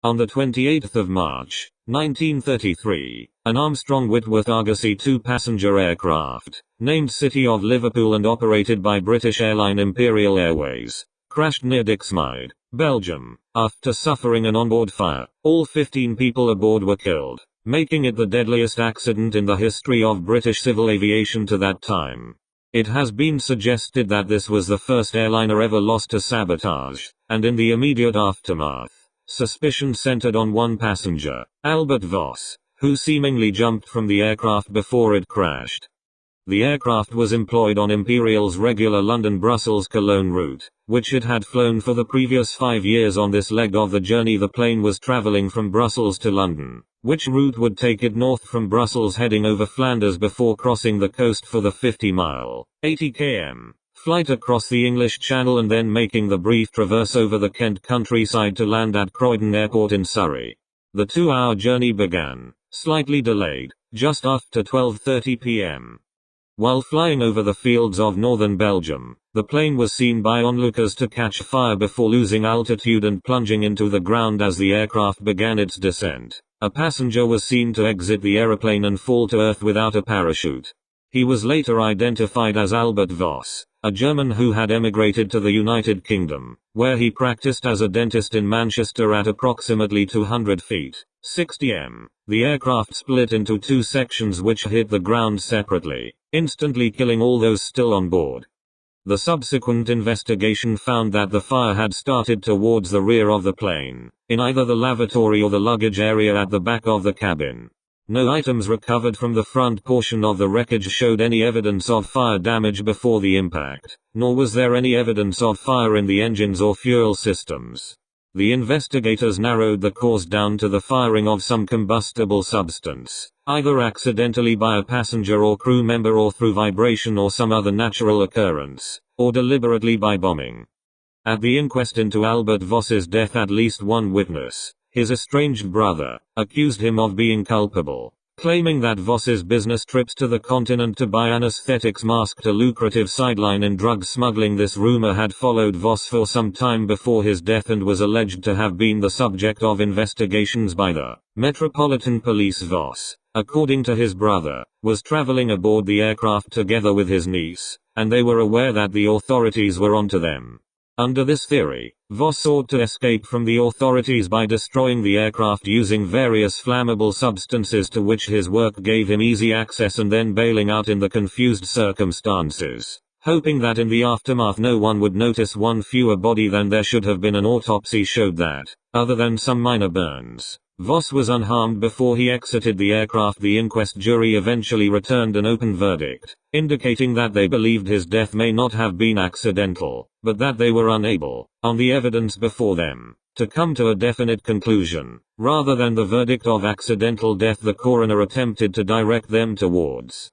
On the 28th of March, 1933, an Armstrong-Whitworth Argosy 2-passenger aircraft, named City of Liverpool and operated by British airline Imperial Airways, crashed near Diksmuide, Belgium. After suffering an onboard fire, all 15 people aboard were killed, making it the deadliest accident in the history of British civil aviation to that time. It has been suggested that this was the first airliner ever lost to sabotage, and in the immediate aftermath, suspicion centered on one passenger, Albert Voss, who seemingly jumped from the aircraft before it crashed. The aircraft was employed on Imperial's regular London-Brussels-Cologne route, which it had flown for the previous 5 years. On this leg of the journey the plane was traveling from Brussels to London, which route would take it north from Brussels heading over Flanders before crossing the coast for the 50-mile, 80 km, flight across the English Channel and then making the brief traverse over the Kent countryside to land at Croydon Airport in Surrey. The 2-hour journey began, slightly delayed, just after 12:30 p.m. While flying over the fields of northern Belgium, the plane was seen by onlookers to catch fire before losing altitude and plunging into the ground as the aircraft began its descent. A passenger was seen to exit the aeroplane and fall to earth without a parachute. He was later identified as Albert Voss, a German who had emigrated to the United Kingdom, where he practiced as a dentist in Manchester at approximately 200 feet, 60 m. The aircraft split into 2 sections which hit the ground separately, instantly killing all those still on board. The subsequent investigation found that the fire had started towards the rear of the plane, in either the lavatory or the luggage area at the back of the cabin. No items recovered from the front portion of the wreckage showed any evidence of fire damage before the impact, nor was there any evidence of fire in the engines or fuel systems. The investigators narrowed the cause down to the firing of some combustible substance, either accidentally by a passenger or crew member or through vibration or some other natural occurrence, or deliberately by bombing. At the inquest into Albert Voss's death, at least one witness, his estranged brother, accused him of being culpable, claiming that Voss's business trips to the continent to buy anesthetics masked a lucrative sideline in drug smuggling. This rumor had followed Voss for some time before his death and was alleged to have been the subject of investigations by the Metropolitan Police. Voss, according to his brother, was traveling aboard the aircraft together with his niece, and they were aware that the authorities were onto them. Under this theory, Voss sought to escape from the authorities by destroying the aircraft using various flammable substances to which his work gave him easy access and then bailing out in the confused circumstances, hoping that in the aftermath no one would notice one fewer body than there should have been. An autopsy showed that, other than some minor burns, Voss was unharmed before he exited the aircraft. The inquest jury eventually returned an open verdict, indicating that they believed his death may not have been accidental, but that they were unable, on the evidence before them, to come to a definite conclusion. Rather than the verdict of accidental death, the coroner attempted to direct them towards